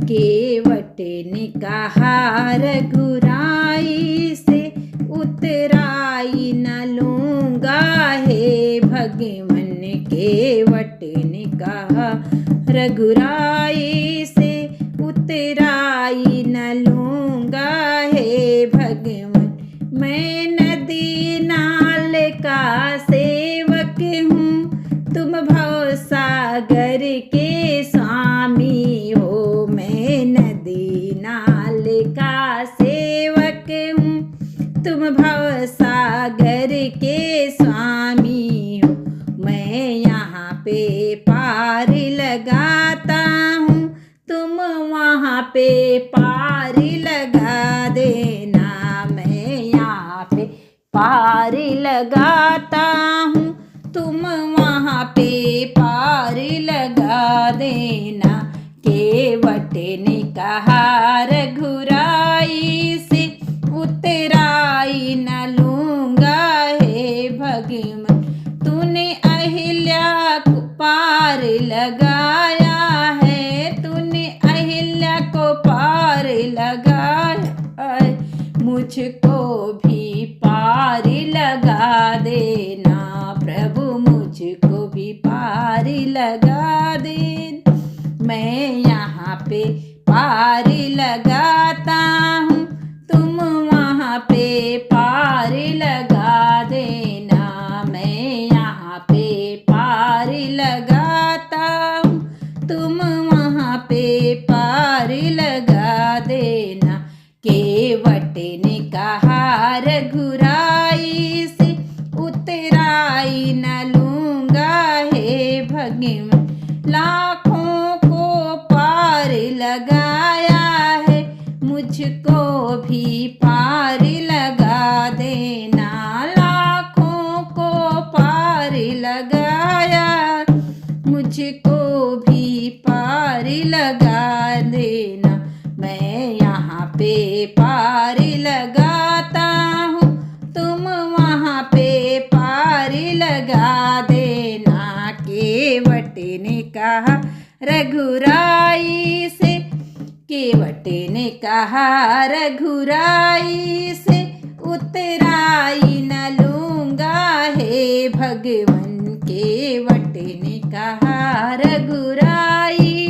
केवट ने कहा रघुराई से उतराई न लूँगा हे भगवन। केवट ने कहा रघुराई से उतराई न लूँगा हे भगवन। मैं नदी नाल का सेवक हूँ, तुम भव सागर के स्वामी हो। मैं नदी नाल का सेवक हूँ, तुम भव सागर के स्वामी हो। मैं यहाँ पे पार लगाता हूँ, तुम वहाँ पे पार लगा देना। मैं यहाँ पे पार लगाता हूँ, तुम वहाँ पे पार लगा देना। केवट ने कहा रघुराई से उतराई न लूँगा हे भगवन। तूने अहिल्या को पार लगाया है, तूने अहिल्या को पार लगाया है, मुझको भी पार लगा देना प्रभु, मुझको भी पार लगा देना। मैं यहाँ पे पार लगाता हूँ, तुम वहाँ पे पार लगा देना। मैं यहाँ पे पार लगाता हूँ, तुम वहाँ पे पार लगा देना। केवट ने कहा रघुराई से उतराई न लूँगा हे भगवन। लाखों को पार लगाया है, मुझको भी पार लगा देना। लाखों को पार लगाया, मुझको भी पार लगा देना। मैं यहाँ पे पार लगाता हूँ, तुम वहाँ पे पार लगा देना। केवट ने कहा रघुराई से, केवट ने कहा रघुराई से उतराई न लूँगा हे भगवन। केवट ने कहा रघुराई